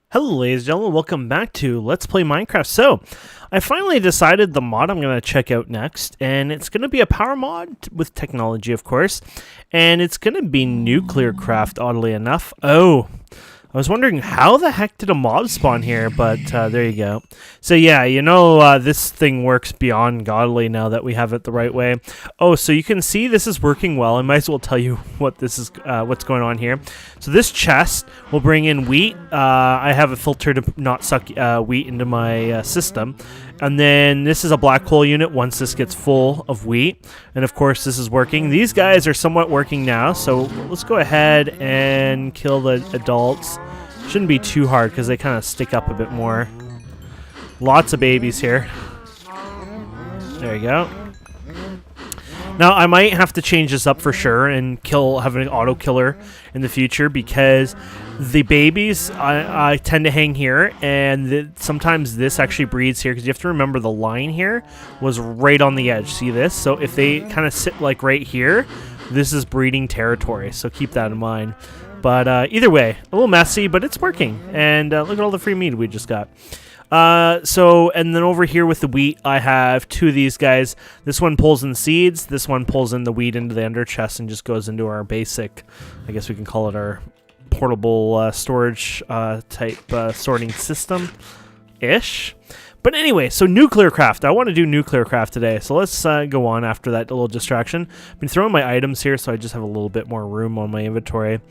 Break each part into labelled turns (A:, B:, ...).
A: Hello ladies and gentlemen, welcome back to Let's Play Minecraft. So, I finally decided the mod I'm going to check out next, and it's going to be a power mod with technology, of course, and it's going to be Nuclearcraft, oddly enough. Oh, I was wondering how the heck did a mob spawn here, but there you go. So yeah, you know, this thing works beyond godly now that we have it the right way. Oh, so you can see this is working well. I might as well tell you what this is, what's going on here. So this chest will bring in wheat. I have a filter to not suck wheat into my system. And then this is a black hole unit once this gets full of wheat. And of course this is working. These guys are somewhat working now, so let's go ahead and kill the adults. Shouldn't be too hard because they kind of stick up a bit more. Lots of babies here. There you go. Now, I might have to change this up for sure and have an auto killer in the future because the babies I tend to hang here, and sometimes this actually breeds here because you have to remember the line here was right on the edge. See this? So if they kind of sit like right here, this is breeding territory. So keep that in mind. But either way, a little messy, but it's working. And look at all the free meat we just got. And then over here with the wheat, I have two of these guys. This one pulls in seeds. This one pulls in the wheat into the ender chest and just goes into our basic, I guess we can call it our portable storage type sorting system-ish. But anyway, so Nuclearcraft. I want to do Nuclearcraft today, so let's go on after that little distraction. I've been throwing my items here, so I just have a little bit more room on my inventory.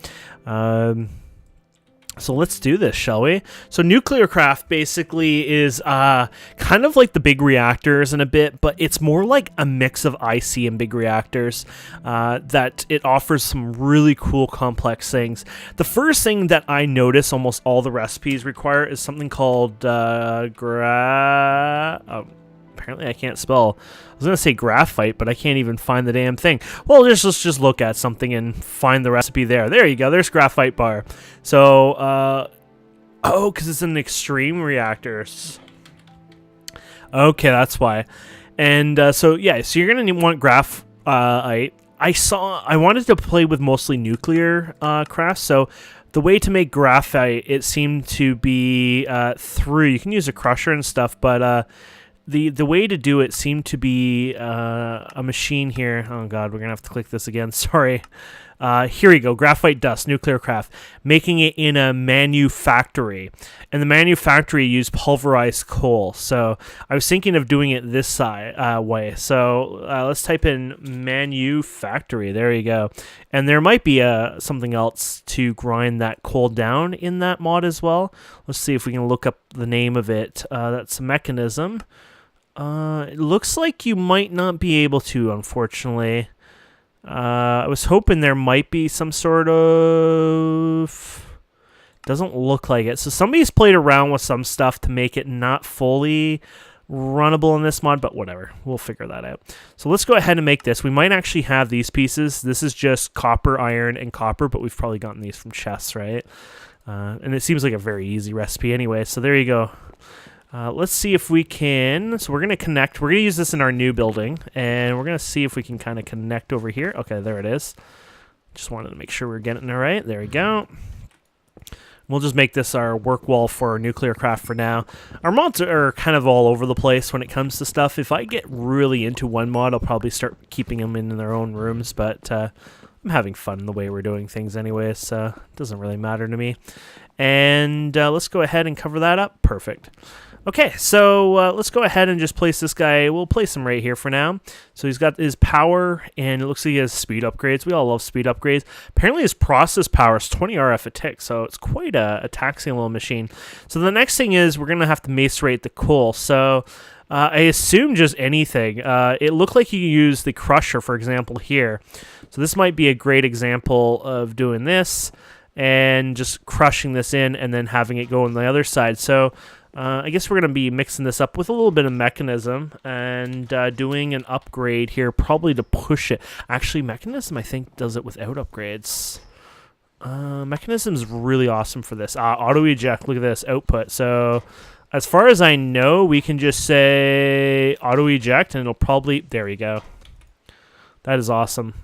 A: So let's do this, shall we? So Nuclearcraft basically is kind of like the big reactors in a bit, but it's more like a mix of IC and big reactors that it offers some really cool complex things. The first thing that I notice almost all the recipes require is something called apparently I can't spell. I was going to say graphite, but I can't even find the damn thing. Well, let's just look at something and find the recipe there. There you go. There's Graphite Bar. So, oh, because it's an extreme reactors. Okay, that's why. And so, yeah, so you're going to want graphite. I wanted to play with mostly nuclear crafts, so the way to make graphite, it seemed to be through. You can use a crusher and stuff, but the way to do it seemed to be a machine here. Oh god, we're gonna have to click this again. Sorry. Here we go. Graphite Dust, Nuclearcraft, making it in a manufactory, and the manufactory used pulverized coal. So I was thinking of doing it this way. So let's type in manufactory. There you go. And there might be something else to grind that coal down in that mod as well. Let's see if we can look up the name of it. That's a mechanism. It looks like you might not be able to, unfortunately. I was hoping there might be some sort of... Doesn't look like it. So somebody's played around with some stuff to make it not fully runnable in this mod, but whatever. We'll figure that out. So let's go ahead and make this. We might actually have these pieces. This is just copper, iron, and copper, but we've probably gotten these from chests, right? And it seems like a very easy recipe anyway, so there you go. Let's see if we can. So we're going to connect. We're going to use this in our new building, and we're going to see if we can kind of connect over here. Okay, there it is. Just wanted to make sure we're getting it right. There we go. We'll just make this our work wall for our Nuclearcraft for now. Our mods are kind of all over the place when it comes to stuff. If I get really into one mod, I'll probably start keeping them in their own rooms, but I'm having fun the way we're doing things anyway, so it doesn't really matter to me. And let's go ahead and cover that up. Perfect. Okay, so let's go ahead and just place this guy. We'll place him right here for now. So he's got his power, and it looks like he has speed upgrades. We all love speed upgrades. Apparently his process power is 20 RF a tick, so it's quite a taxing little machine. So the next thing is we're going to have to macerate the coal. So I assume just anything. It looked like you use the crusher, for example, here. So this might be a great example of doing this and just crushing this in and then having it go on the other side. So I guess we're going to be mixing this up with a little bit of mechanism and doing an upgrade here, probably to push it. Actually, mechanism, I think, does it without upgrades. Mechanism's really awesome for this. Auto eject, look at this, output. So as far as I know, we can just say auto eject and it'll probably, there we go. That is awesome.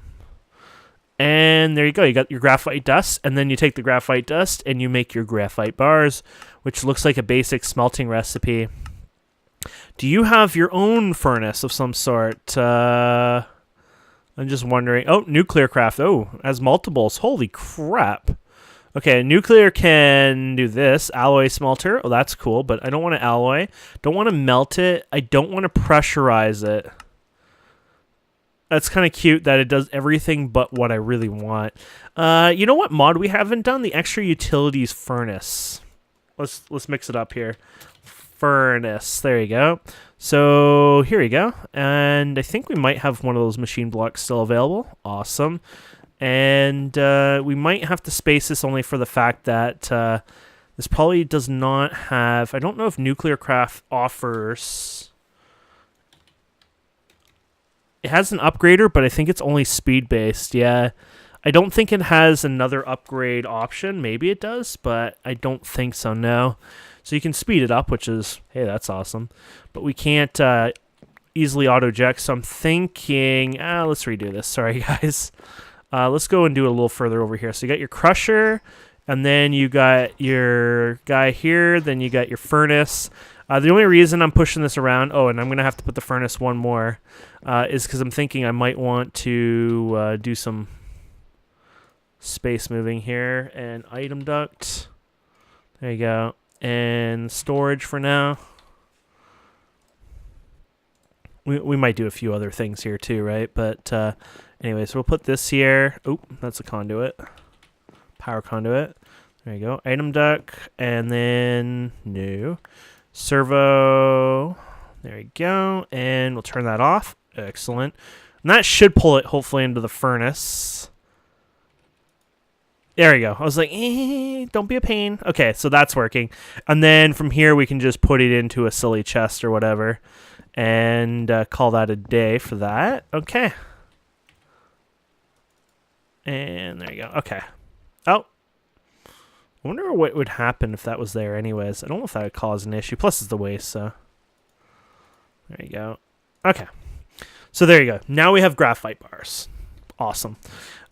A: And there you go. You got your graphite dust, and then you take the graphite dust and you make your graphite bars, which looks like a basic smelting recipe. Do you have your own furnace of some sort? I'm just wondering. Oh, Nuclearcraft. Oh, has multiples. Holy crap. Okay, nuclear can do this. Alloy smelter. Oh, that's cool, but I don't want to alloy. Don't want to melt it. I don't want to pressurize it. That's kind of cute that it does everything but what I really want. You know what mod we haven't done? The extra utilities furnace. Let's mix it up here. Furnace. There you go. So here we go. And I think we might have one of those machine blocks still available. Awesome. And we might have to space this only for the fact that this probably does not have... I don't know if Nuclearcraft offers... It has an upgrader, but I think it's only speed-based. Yeah, I don't think it has another upgrade option. Maybe it does, but I don't think so, no. So you can speed it up, which is, hey, that's awesome. But we can't easily auto-eject, so I'm thinking... let's redo this. Sorry, guys. Let's go and do it a little further over here. So you got your crusher, and then you got your guy here, then you got your furnace. The only reason I'm pushing this around, and I'm going to have to put the furnace one more, is because I'm thinking I might want to do some space moving here. And item duct. There you go. And storage for now. We might do a few other things here too, right? But anyway, so we'll put this here. Oh, that's a conduit. Power conduit. There you go. Item duct. And then new. Servo, there we go, and we'll turn that off. Excellent. And that should pull it, hopefully, into the furnace. There we go. I was like, don't be a pain. Okay, so that's working. And then from here, we can just put it into a silly chest or whatever, and call that a day for that. Okay. And there you go. Okay. Oh. I wonder what would happen if that was there anyways. I don't know if that would cause an issue. Plus, it's the waste, so... There you go. Okay. So there you go. Now we have graphite bars. Awesome.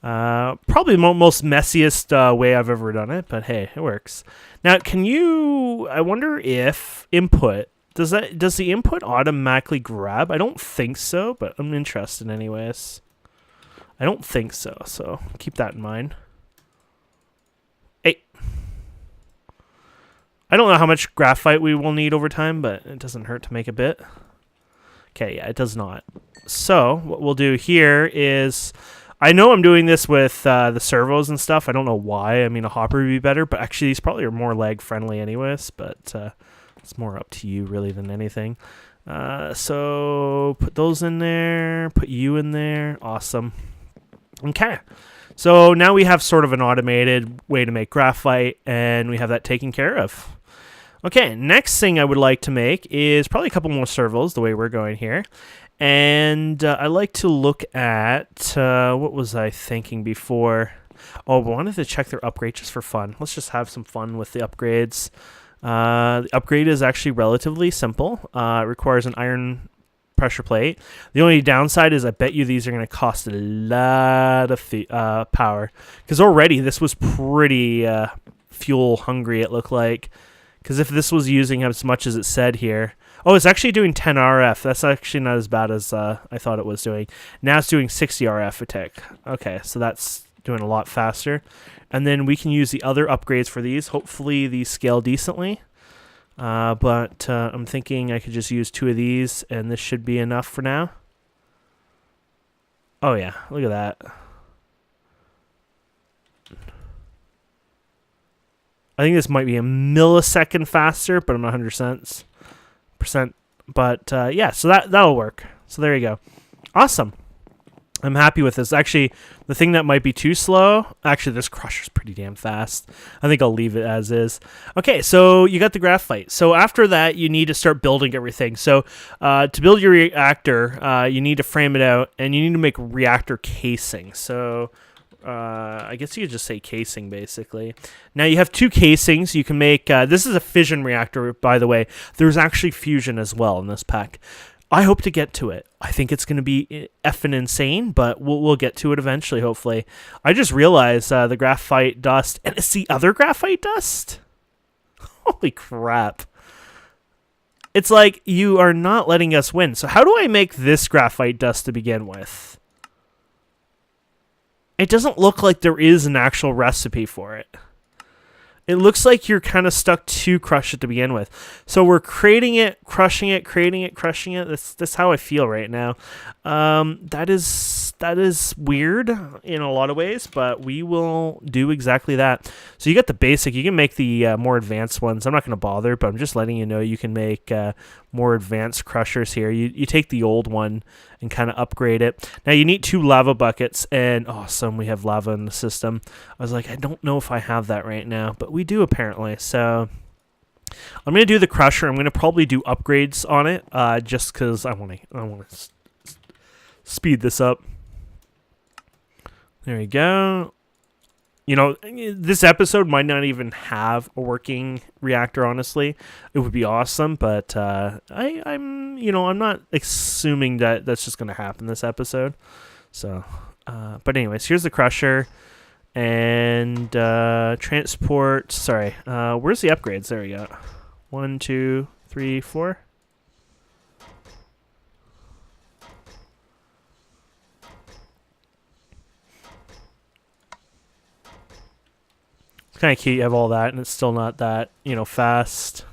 A: Probably the most messiest way I've ever done it, but hey, it works. Now, can you... I wonder if input... Does the input automatically grab? I don't think so, but I'm interested anyways. I don't think so, so keep that in mind. I don't know how much graphite we will need over time, but it doesn't hurt to make a bit. Okay, yeah, it does not. So what we'll do here is, I know I'm doing this with the servos and stuff. I don't know why. I mean, a hopper would be better, but actually these probably are more lag friendly anyways, but it's more up to you really than anything. So put those in there, put you in there. Awesome. Okay. So now we have sort of an automated way to make graphite, and we have that taken care of. Okay, next thing I would like to make is probably a couple more servos, the way we're going here. And I like to look at, what was I thinking before? Oh, I wanted to check their upgrade just for fun. Let's just have some fun with the upgrades. The upgrade is actually relatively simple. It requires an iron pressure plate. The only downside is I bet you these are going to cost a lot of power. Because already this was pretty fuel hungry, it looked like. Because if this was using as much as it said here... Oh, it's actually doing 10 RF. That's actually not as bad as I thought it was doing. Now it's doing 60 RF a tick. Okay, so that's doing a lot faster. And then we can use the other upgrades for these. Hopefully these scale decently. But I'm thinking I could just use 2 of these, and this should be enough for now. Oh yeah, look at that. I think this might be a millisecond faster, but I'm not 100%. But yeah, so that'll work. So there you go. Awesome. I'm happy with this. Actually, the thing that might be too slow, actually this crusher's pretty damn fast. I think I'll leave it as is. Okay, so you got the graphite. So after that, you need to start building everything. So to build your reactor, you need to frame it out, and you need to make reactor casing. So I guess you could just say casing, basically. Now you have 2 casings. You can make, this is a fission reactor, by the way. There's actually fusion as well in this pack. I hope to get to it. I think it's going to be effing insane, but we'll get to it eventually, hopefully. I just realized the graphite dust, and it's the other graphite dust? Holy crap. It's like you are not letting us win. So how do I make this graphite dust to begin with? It doesn't look like there is an actual recipe for it. It looks like you're kind of stuck to crush it to begin with. So we're creating it, crushing it, creating it, crushing it. That's how I feel right now. That is weird in a lot of ways, but we will do exactly that. So you got the basic. You can make the more advanced ones. I'm not going to bother, but I'm just letting you know you can make more advanced crushers here. You take the old one and kind of upgrade it. Now you need 2 lava buckets, and awesome, we have lava in the system. I was like, I don't know if I have that right now, but we do apparently. So I'm going to do the crusher. I'm going to probably do upgrades on it just because I want to speed this up. There we go. You know, this episode might not even have a working reactor, honestly. It would be awesome, but I'm not assuming that that's just going to happen this episode. So, but anyways, here's the crusher and transport. Sorry, where's the upgrades? There we go. 1, 2, 3, 4. Kind of cute you have all that, and it's still not that, fast.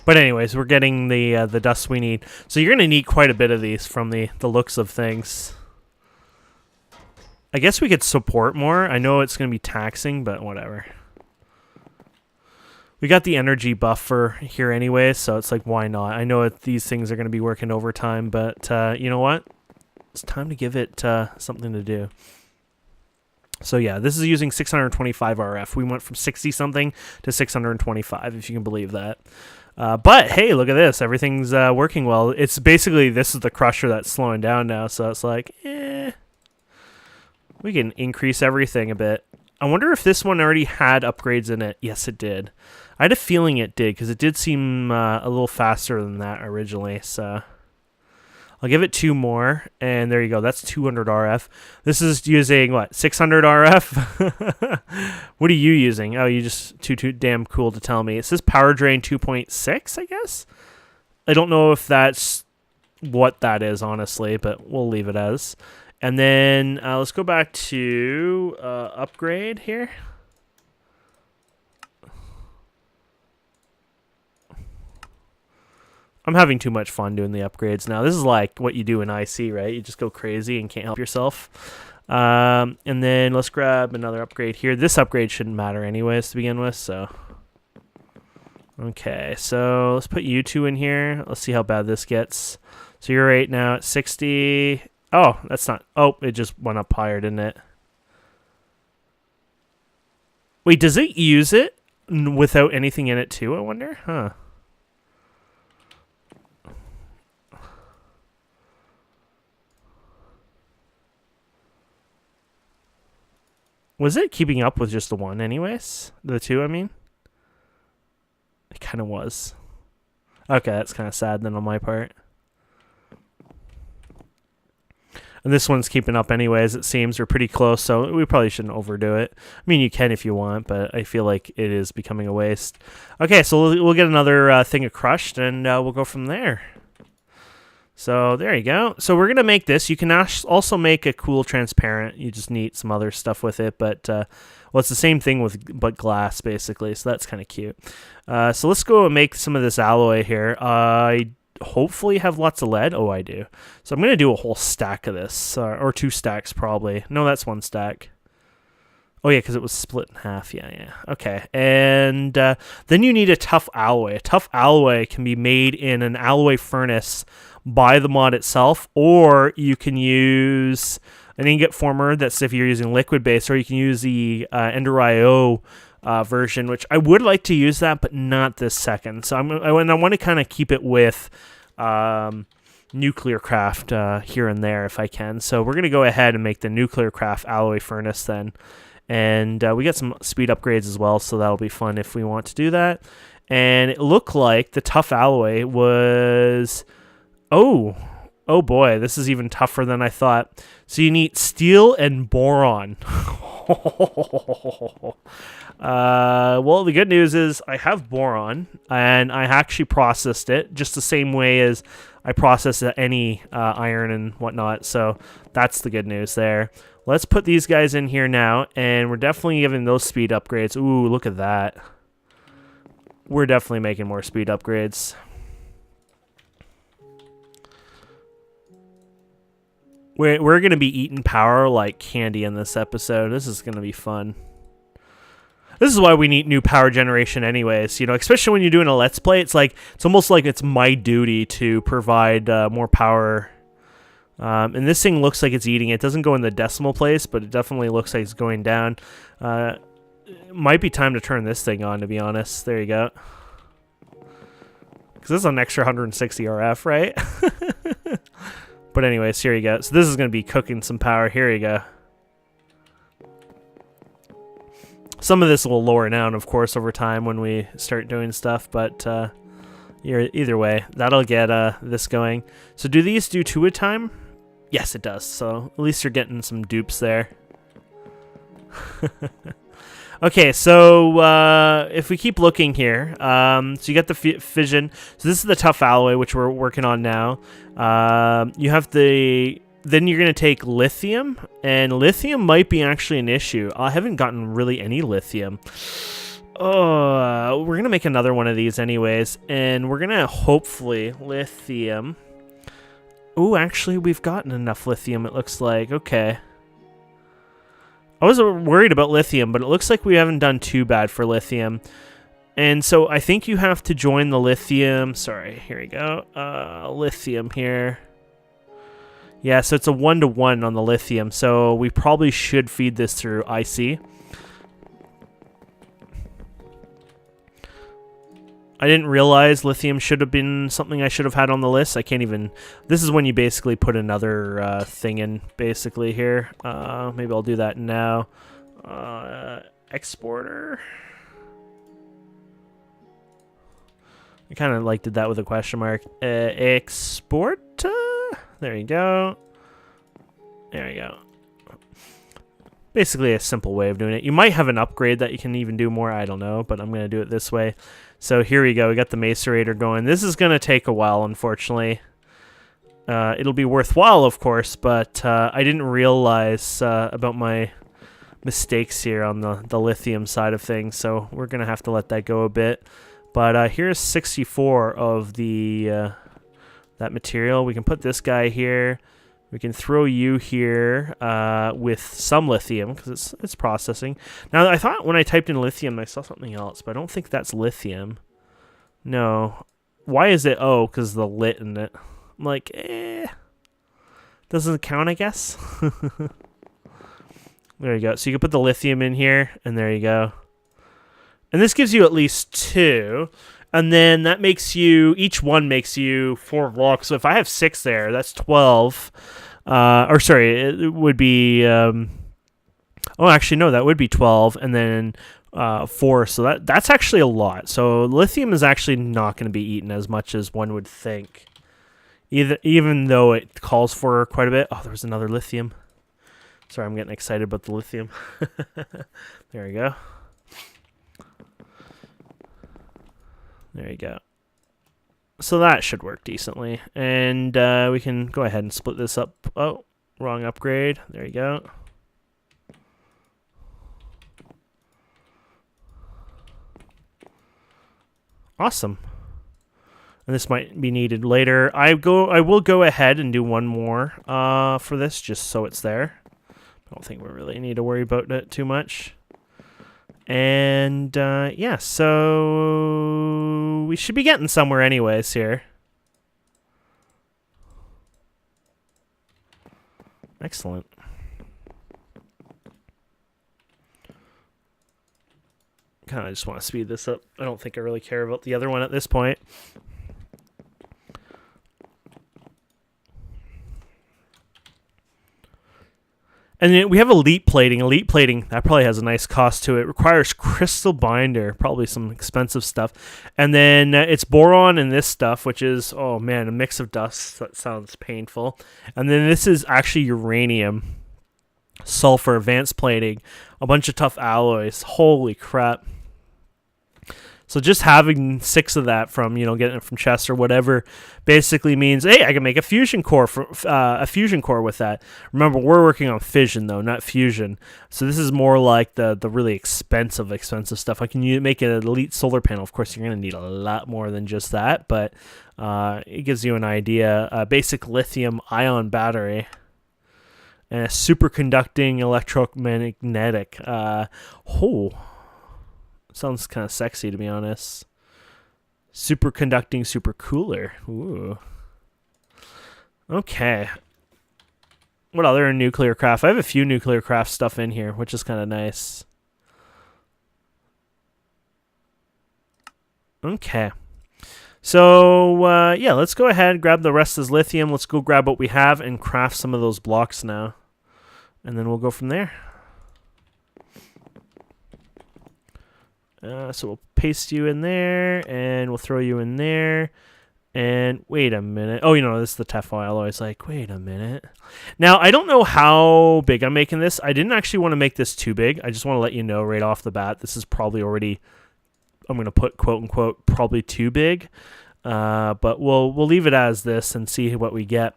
A: But anyways, we're getting the dust we need. So you're going to need quite a bit of these from the looks of things. I guess we could support more. I know it's going to be taxing, but whatever. We got the energy buffer here anyway, so it's like, why not? I know these things are going to be working overtime, but you know what? It's time to give it something to do. So yeah, this is using 625 RF. We went from 60-something to 625, if you can believe that. But hey, look at this. Everything's working well. It's basically, this is the crusher that's slowing down now, so it's like, we can increase everything a bit. I wonder if this one already had upgrades in it. Yes, it did. I had a feeling it did, because it did seem a little faster than that originally, so I'll give it 2 more, and there you go. That's 200 RF. This is using, what, 600 RF? What are you using? Oh, you just too damn cool to tell me. It says power drain 2.6, I guess? I don't know if that's what that is, honestly, but we'll leave it as. And then let's go back to upgrade here. I'm having too much fun doing the upgrades now. This is like what you do in IC, right? You just go crazy and can't help yourself. And then let's grab another upgrade here. This upgrade shouldn't matter anyways to begin with, so. Okay, so let's put you 2 in here. Let's see how bad this gets. So you're right now at 60. Oh, that's not. Oh, it just went up higher, didn't it? Wait, does it use it without anything in it too, I wonder? Huh. Was it keeping up with just the one anyways? The 2, I mean? It kind of was. Okay, that's kind of sad then on my part. And this one's keeping up anyways, it seems. We're pretty close, so we probably shouldn't overdo it. I mean, you can if you want, but I feel like it is becoming a waste. Okay, so we'll get another thing of crushed, and we'll go from there. So there you go. So we're going to make this. You can also make a cool transparent. You just need some other stuff with it. But, well, it's the same thing but glass, basically. So that's kind of cute. So let's go and make some of this alloy here. I hopefully have lots of lead. Oh, I do. So I'm going to do a whole stack of this. Or 2 stacks, probably. No, that's 1 stack. Oh, yeah, because it was split in half. Yeah. Okay. And then you need a tough alloy. A tough alloy can be made in an alloy furnace by the mod itself, or you can use an ingot former. That's if you're using liquid base, or you can use the Ender IO version, which I would like to use that, but not this second. So I want to kind of keep it with Nuclearcraft here and there if I can. So we're going to go ahead and make the Nuclearcraft alloy furnace then. And we got some speed upgrades as well, so that'll be fun if we want to do that. And it looked like the tough alloy was Oh, oh boy, this is even tougher than I thought. So you need steel and boron. Well, the good news is I have boron, and I actually processed it just the same way as I process any iron and whatnot. So that's the good news there. Let's put these guys in here now, and we're definitely giving those speed upgrades. Ooh, look at that. We're definitely making more speed upgrades. We're going to be eating power like candy in this episode. This is going to be fun. This is why we need new power generation anyways. You know, especially when you're doing a Let's Play, it's almost like it's my duty to provide more power. And this thing looks like it's eating it. It doesn't go in the decimal place, but it definitely looks like it's going down. It might be time to turn this thing on, to be honest. There you go. Because this is an extra 160 RF, right? But anyways, here you go. So this is going to be cooking some power. Here you go. Some of this will lower down, of course, over time when we start doing stuff. But either way, that'll get this going. So do these do 2 at a time? Yes, it does. So at least you're getting some dupes there. Okay, so if we keep looking here, so you got the fission. So this is the tough alloy, which we're working on now. You have then you're going to take lithium, and lithium might be actually an issue. I haven't gotten really any lithium. We're going to make another one of these anyways, and we're going to hopefully lithium. Ooh, actually, we've gotten enough lithium, it looks like. Okay. I was worried about lithium, but it looks like we haven't done too bad for lithium. And so I think you have to join the lithium. Sorry, here we go. Lithium here. Yeah, so it's a 1-to-1 on the lithium. So we probably should feed this through IC. I didn't realize lithium should have been something I should have had on the list. I can't even... This is when you basically put another thing in, basically, here. Maybe I'll do that now. Exporter. I kind of did that with a question mark. Export? There you go. There you go. Basically a simple way of doing it. You might have an upgrade that you can even do more. I don't know, but I'm going to do it this way. So here we go. We got the macerator going. This is going to take a while, unfortunately. It'll be worthwhile, of course, but I didn't realize about my mistakes here on the lithium side of things, so we're going to have to let that go a bit. But here's 64 of the that material. We can put this guy here. We can throw you here with some lithium because it's processing. Now, I thought when I typed in lithium, I saw something else, but I don't think that's lithium. No. Why is it? Oh, because the lit in it. I'm like, doesn't count, I guess. There you go. So you can put the lithium in here, and there you go. And this gives you at least 2. And then that makes you, each one makes you 4 blocks. So if I have 6 there, that's 12. Or sorry, it would be, oh, actually, no, that would be 12. And then 4. So that's actually a lot. So lithium is actually not going to be eaten as much as one would think. Even though it calls for quite a bit. Oh, there was another lithium. Sorry, I'm getting excited about the lithium. There we go. There you go. So that should work decently. And we can go ahead and split this up. Oh, wrong upgrade. There you go. Awesome. And this might be needed later. I will go ahead and do one more for this, just so it's there. I don't think we really need to worry about it too much. And, yeah, so we should be getting somewhere anyways here. Excellent. Kind of just want to speed this up. I don't think I really care about the other one at this point. And then we have elite plating. Elite plating, that probably has a nice cost to it. Requires crystal binder, probably some expensive stuff. And then it's boron and this stuff, which is, oh man, a mix of dust. That sounds painful. And then this is actually uranium, sulfur, advanced plating, a bunch of tough alloys. Holy crap. So just having 6 of that from, getting it from chests or whatever basically means, hey, I can make a fusion core with that. Remember, we're working on fission though, not fusion. So this is more like the really expensive stuff. I can make an elite solar panel. Of course, you're going to need a lot more than just that, but it gives you an idea. Basic lithium ion battery. And a superconducting electromagnetic. Sounds kind of sexy, to be honest. Superconducting supercooler. Ooh. Okay. What other Nuclearcraft? I have a few Nuclearcraft stuff in here, which is kind of nice. Okay. So, yeah, let's go ahead and grab the rest of this lithium. Let's go grab what we have and craft some of those blocks now. And then we'll go from there. So we'll paste you in there, and we'll throw you in there. And wait a minute. Oh, this is the Teflon alloy. It's like, wait a minute. Now, I don't know how big I'm making this. I didn't actually want to make this too big. I just want to let you know right off the bat, this is probably already, I'm going to put quote-unquote, probably too big. But we'll leave it as this and see what we get.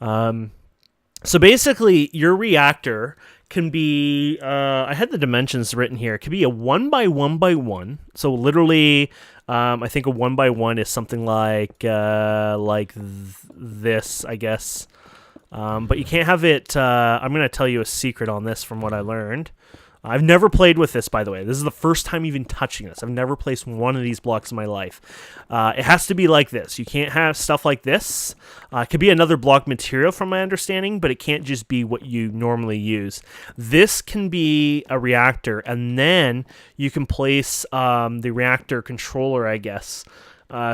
A: So basically, your reactor can be, I had the dimensions written here. It could be a 1x1x1. So literally, I think a 1x1 is something like this, I guess. But you can't have it, I'm going to tell you a secret on this from what I learned. I've never played with this, by the way. This is the first time even touching this. I've never placed one of these blocks in my life. It has to be like this. You can't have stuff like this. It could be another block material from my understanding, but it can't just be what you normally use. This can be a reactor, and then you can place the reactor controller, I guess.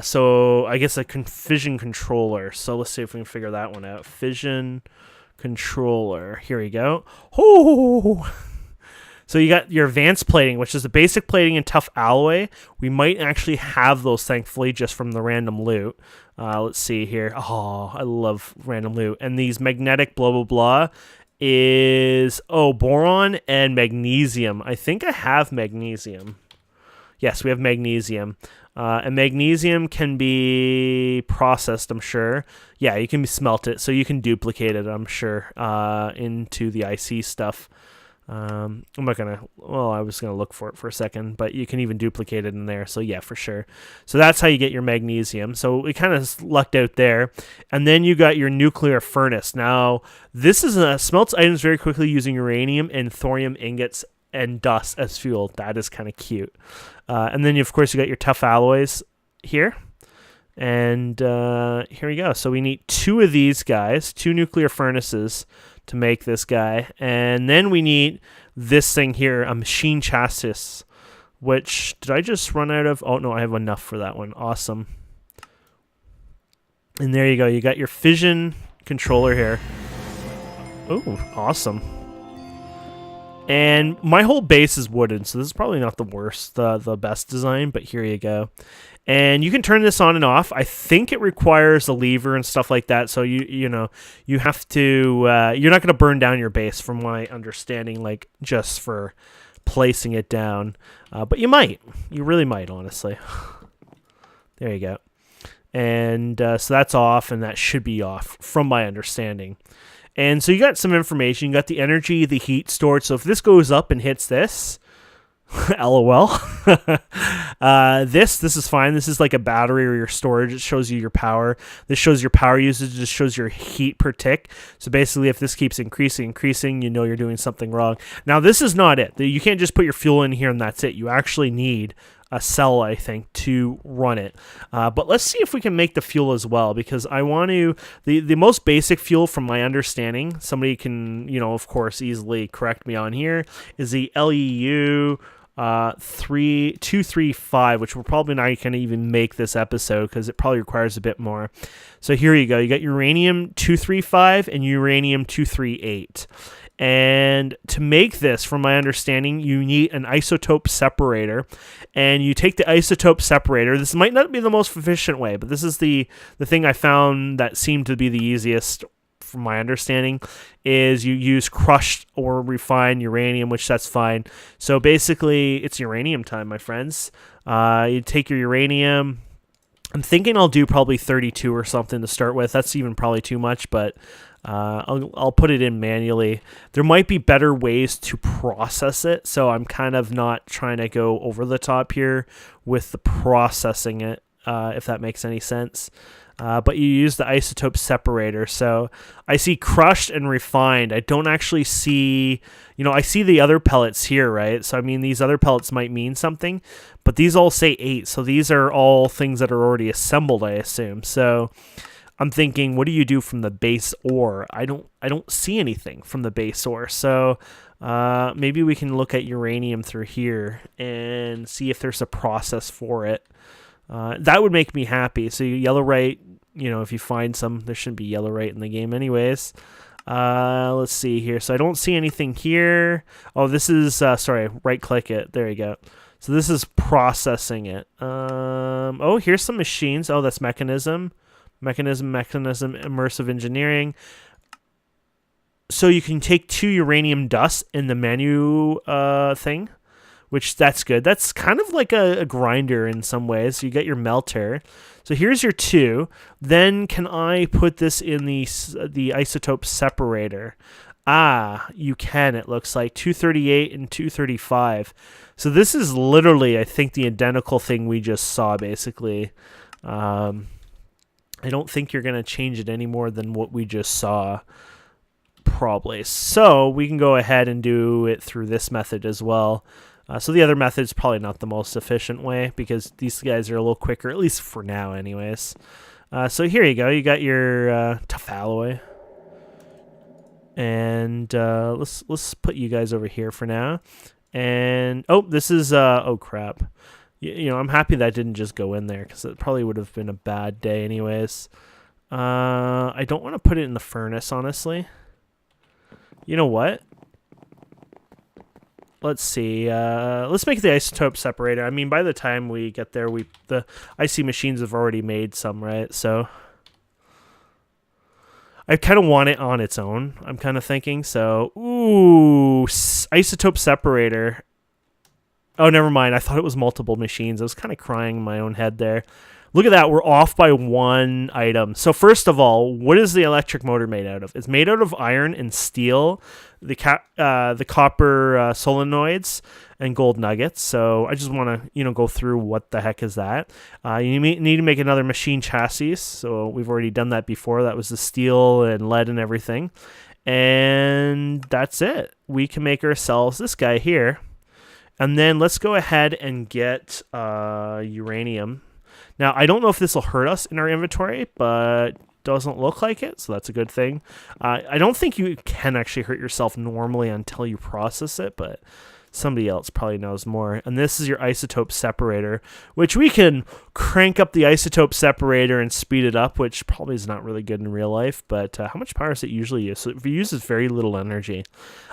A: So I guess a fission controller. So let's see if we can figure that one out. Fission controller. Here we go. Oh! So you got your advanced plating, which is the basic plating and tough alloy. We might actually have those, thankfully, just from the random loot. Let's see here. Oh, I love random loot. And these magnetic blah, blah, blah is, boron and magnesium. I think I have magnesium. Yes, we have magnesium. And magnesium can be processed, I'm sure. Yeah, you can smelt it, so you can duplicate it, I'm sure, into the IC stuff. I'm not gonna, I was gonna look for it for a second, but you can even duplicate it in there, so yeah, for sure. So that's how you get your magnesium. So we kind of lucked out there. And then you got your nuclear furnace. Now, this is smelts items very quickly using uranium and thorium ingots and dust as fuel. That is kind of cute. And then, of course, you got your tough alloys here. And here we go. So we need 2 of these guys, 2 nuclear furnaces to make this guy. And then we need this thing here, a machine chassis, which, did I just run out of? Oh, no, I have enough for that one. Awesome. And there you go. You got your fission controller here. Oh, awesome. And my whole base is wooden, so this is probably not the worst, the best design, but here you go. And you can turn this on and off. I think it requires a lever and stuff like that, so you have to, you're not going to burn down your base from my understanding, like just for placing it down. But you might. You really might, honestly. There you go. And so that's off, and that should be off from my understanding. And so you got some information. You got the energy, the heat stored. So if this goes up and hits this, LOL. This is fine. This is like a battery or your storage. It shows you your power. This shows your power usage. This shows your heat per tick. So basically, if this keeps increasing, you know you're doing something wrong. Now, this is not it. You can't just put your fuel in here and that's it. You actually need a cell, I think, to run it. But let's see if we can make the fuel as well, because I want to, the most basic fuel from my understanding, somebody can, of course, easily correct me on here, is the LEU 235, which we're probably not going to even make this episode because it probably requires a bit more. So here you go. You got uranium 235 and uranium 238. And to make this, from my understanding, you need an isotope separator. And you take the isotope separator. This might not be the most efficient way, but this is the thing I found that seemed to be the easiest, from my understanding, is you use crushed or refined uranium, which that's fine. So basically, it's uranium time, my friends. You take your uranium. I'm thinking I'll do probably 32 or something to start with. That's even probably too much, but I'll put it in manually. There might be better ways to process it, so I'm kind of not trying to go over the top here with the processing it, if that makes any sense. But you use the isotope separator. So I see crushed and refined. I don't actually see, I see the other pellets here, right? So I mean, these other pellets might mean something, but these all say 8. So these are all things that are already assembled, I assume. So I'm thinking, what do you do from the base ore? I don't see anything from the base ore. So maybe we can look at uranium through here and see if there's a process for it. That would make me happy. So yellowite, if you find some, there shouldn't be yellowite in the game anyways. Let's see here. So I don't see anything here. Oh, this is, sorry, right click it. There you go. So this is processing it. Oh, here's some machines. Oh, that's mechanism, immersive engineering. So you can take 2 uranium dust in the menu thing, which that's good. That's kind of like a grinder in some ways. So you got your melter. So here's your 2. Then can I put this in the isotope separator? Ah, you can. It looks like 238 and 235. So this is literally, I think, the identical thing we just saw, basically. I don't think you're going to change it any more than what we just saw, probably. So we can go ahead and do it through this method as well. So the other method is probably not the most efficient way because these guys are a little quicker, at least for now anyways. So here you go. You got your tough alloy. And let's put you guys over here for now. And, oh, this is, oh, crap. I'm happy that didn't just go in there because it probably would have been a bad day anyways. I don't want to put it in the furnace, honestly. You know what? Let's see. Let's make the isotope separator. I mean, by the time we get there, the IC machines have already made some, right? So I kind of want it on its own, I'm kind of thinking. So, ooh, isotope separator. Oh, never mind. I thought it was multiple machines. I was kind of crying in my own head there. Look at that. We're off by 1 item. So first of all, what is the electric motor made out of? It's made out of iron and steel, the copper solenoids, and gold nuggets. So I just want to, go through what the heck is that. You need to make another machine chassis. So we've already done that before. That was the steel and lead and everything. And that's it. We can make ourselves this guy here. And then let's go ahead and get uranium. Now, I don't know if this will hurt us in our inventory, but doesn't look like it, so that's a good thing. I don't think you can actually hurt yourself normally until you process it, but somebody else probably knows more. And this is your isotope separator, which we can crank up the isotope separator and speed it up, which probably is not really good in real life, but how much power does it usually use? So it uses very little energy.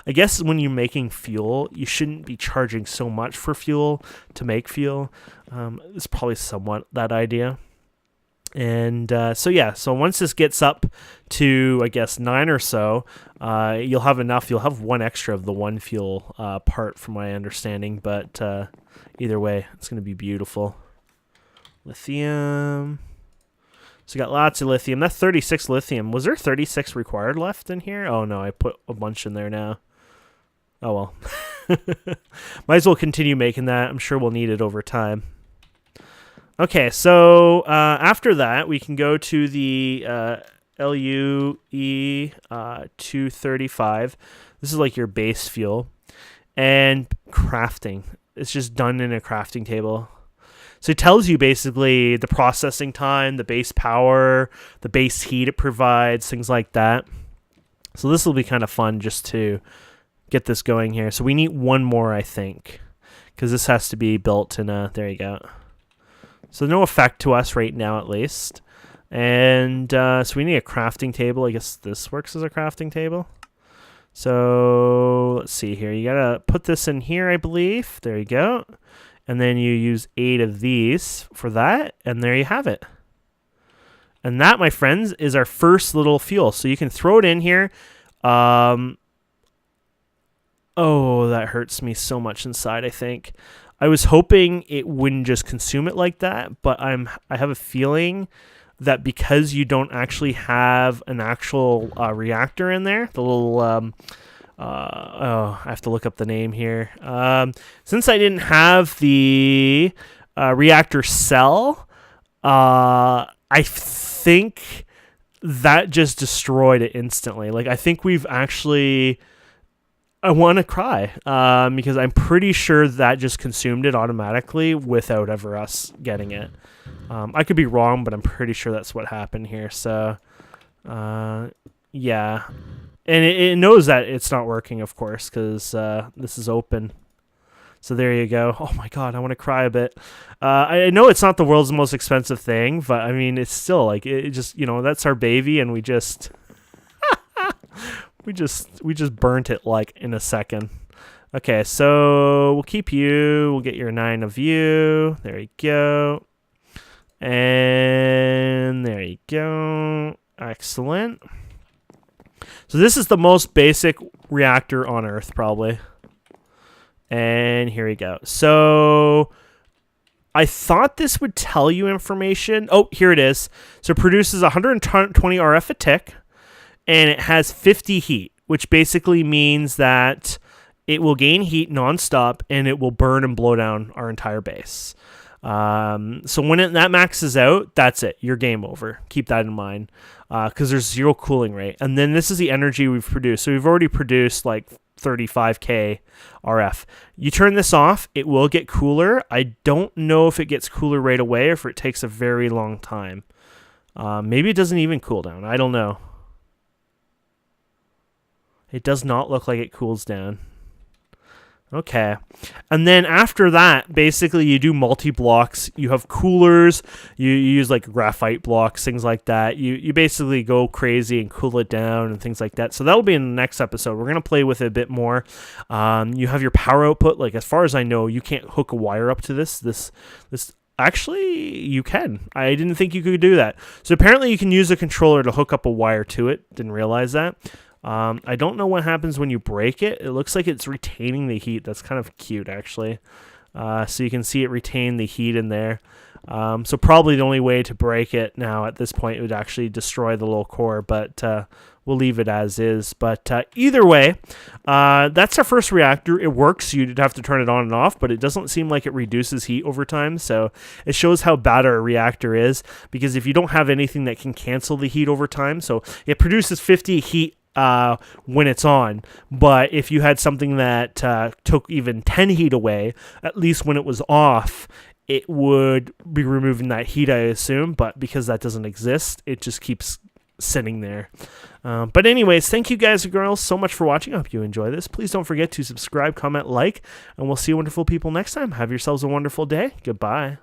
A: I guess when you're making fuel, you shouldn't be charging so much for fuel to make fuel. It's probably somewhat that idea. And so once this gets up to, I guess, 9 or so, you'll have enough. You'll have 1 extra of the 1 fuel part, from my understanding. But either way, it's going to be beautiful. Lithium. So you got lots of lithium. That's 36 lithium. Was there 36 required left in here? Oh, no, I put a bunch in there now. Oh, well. Might as well continue making that. I'm sure we'll need it over time. Okay, so after that, we can go to the LUE 235. This is like your base fuel. And crafting. It's just done in a crafting table. So it tells you basically the processing time, the base power, the base heat it provides, things like that. So this will be kind of fun just to get this going here. So we need 1 more, I think, because this has to be built in a... There you go. So no effect to us right now, at least. And so we need a crafting table. I guess this works as a crafting table. So let's see here. You gotta put this in here, I believe. There you go. And then you use 8 of these for that, and there you have it. And that, my friends, is our first little fuel. So you can throw it in here. Oh, that hurts me so much inside, I think. I was hoping it wouldn't just consume it like that, but I have a feeling that because you don't actually have an actual reactor in there, the little I have to look up the name here. Since I didn't have the reactor cell, I think that just destroyed it instantly. Like, I think we've actually... I want to cry because I'm pretty sure that just consumed it automatically without ever us getting it. I could be wrong, but I'm pretty sure that's what happened here. So, yeah. And it knows that it's not working, of course, because this is open. So there you go. Oh, my God, I want to cry a bit. I know it's not the world's most expensive thing, but, I mean, it's still, like, it just, you know, that's our baby, and we just... We just burnt it like in a second. Okay, so we'll keep you. We'll get your 9 of you. There you go. And there you go. Excellent. So this is the most basic reactor on Earth, probably. And here we go. So I thought this would tell you information. Oh, here it is. So it produces 120 RF a tick. And it has 50 heat, which basically means that it will gain heat nonstop and it will burn and blow down our entire base. So when that maxes out, that's it. You're game over. Keep that in mind because there's 0 cooling rate. And then this is the energy we've produced. So we've already produced like 35K RF. You turn this off, it will get cooler. I don't know if it gets cooler right away or if it takes a very long time. Maybe it doesn't even cool down. I don't know. It does not look like it cools down. Okay. And then after that, basically you do multi-blocks. You have coolers. You use like graphite blocks, things like that. You basically go crazy and cool it down and things like that. So that'll be in the next episode. We're going to play with it a bit more. You have your power output. Like, as far as I know, you can't hook a wire up to this. Actually, you can. I didn't think you could do that. So apparently you can use a controller to hook up a wire to it. Didn't realize that. I don't know what happens when you break it. It looks like it's retaining the heat. That's kind of cute, actually. So you can see it retain the heat in there. So probably the only way to break it now at this point would actually destroy the little core, but we'll leave it as is. But either way, that's our first reactor. It works. You'd have to turn it on and off, but it doesn't seem like it reduces heat over time. So it shows how bad our reactor is, because if you don't have anything that can cancel the heat over time, so it produces 50 heat when it's on, but if you had something that took even 10 heat away, at least when it was off, it would be removing that heat, I assume. But because that doesn't exist, it just keeps sitting there. But anyways, thank you guys and girls so much for watching. I hope you enjoy this. Please don't forget to subscribe, comment, like, and we'll see you wonderful people next time. Have yourselves a wonderful day. Goodbye.